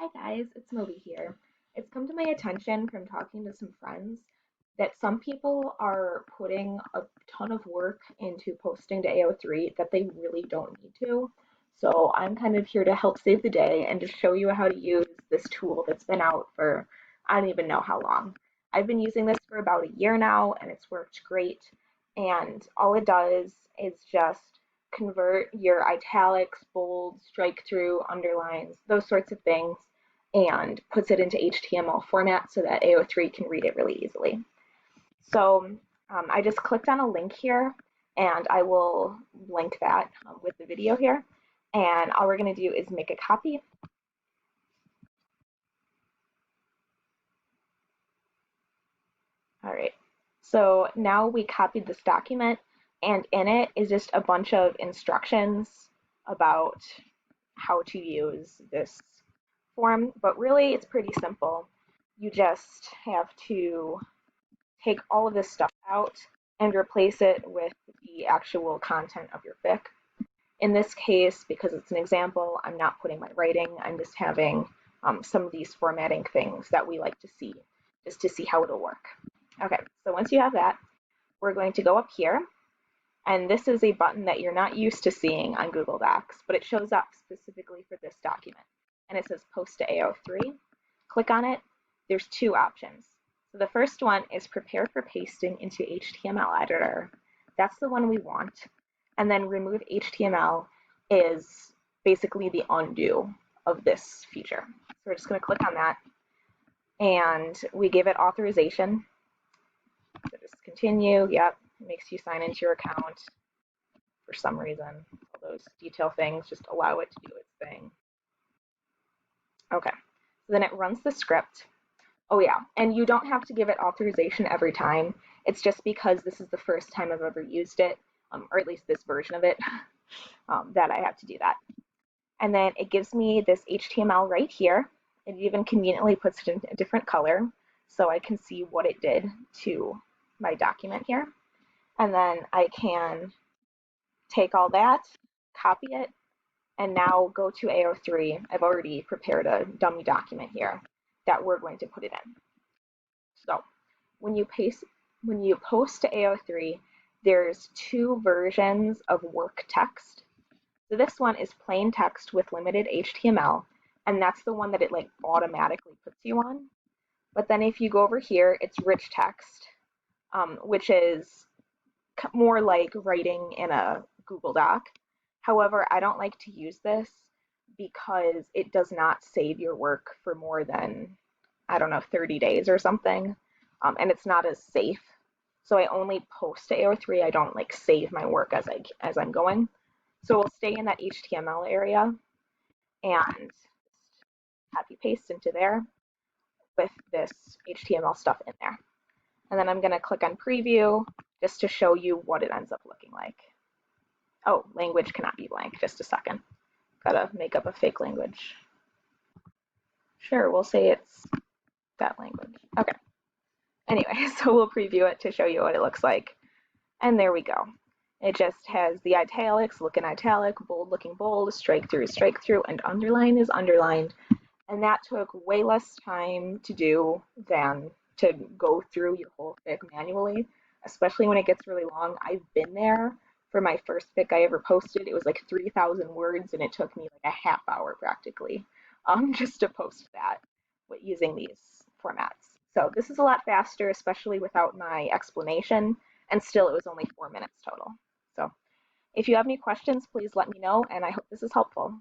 Hi guys, it's Moby here. It's come to my attention from talking to some friends that some people are putting a ton of work into posting to AO3 that they really don't need to. So I'm kind of here to help save the day and to show you how to use this tool that's been out for I don't even know how long. I've been using this for about a year now and it's worked great. And all it does is just convert your italics, bold, strike through, underlines, those sorts of things, and puts it into HTML format so that AO3 can read it really easily. So I just clicked on a link here, and I will link that with the video here. And all we're going to do is make a copy. All right. So now we copied this document, and in it is just a bunch of instructions about how to use this form, but really it's pretty simple. You just have to take all of this stuff out and replace it with the actual content of your fic. In this case, because it's an example, I'm not putting my writing, I'm just having some of these formatting things that we like to see, just to see how it'll work. Okay, so once you have that, we're going to go up here, and this is a button that you're not used to seeing on Google Docs, but it shows up specifically for this document. And it says Post to AO3. Click on it. There's two options. So the first one is Prepare for Pasting into HTML Editor. That's the one we want. And then Remove HTML is basically the undo of this feature. So we're just going to click on that. And we give it authorization. So just continue. Yep, it makes you sign into your account for some reason. All those detail things just allow it to do its thing. Okay, so then it runs the script. Oh yeah, and you don't have to give it authorization every time. It's just because this is the first time I've ever used it, or at least this version of it, that I have to do that. And then it gives me this HTML right here. It even conveniently puts it in a different color so I can see what it did to my document here. And then I can take all that, copy it, and now go to AO3. I've already prepared a dummy document here that we're going to put it in. So when you post to AO3, there's two versions of work text. So this one is plain text with limited HTML, and that's the one that it like automatically puts you on. But then if you go over here, it's rich text, which is more like writing in a Google Doc. However, I don't like to use this because it does not save your work for more than, I don't know, 30 days or something. And it's not as safe. So I only post to AO3. I don't like save my work as I'm going. So we'll stay in that HTML area and copy paste into there with this HTML stuff in there. And then I'm going to click on preview just to show you what it ends up looking like. Oh, language cannot be blank. Just a second. Gotta make up a fake language. Sure, we'll say it's that language. Okay. Anyway, so we'll preview it to show you what it looks like. And there we go. It just has the italics looking italic, bold looking bold, strike through, and underline is underlined. And that took way less time to do than to go through your whole fic manually, especially when it gets really long. I've been there for my first fic I ever posted. It was like 3,000 words, and it took me like a half hour practically just to post that using these formats. So this is a lot faster, especially without my explanation, and still it was only 4 minutes total. So if you have any questions, please let me know, and I hope this is helpful.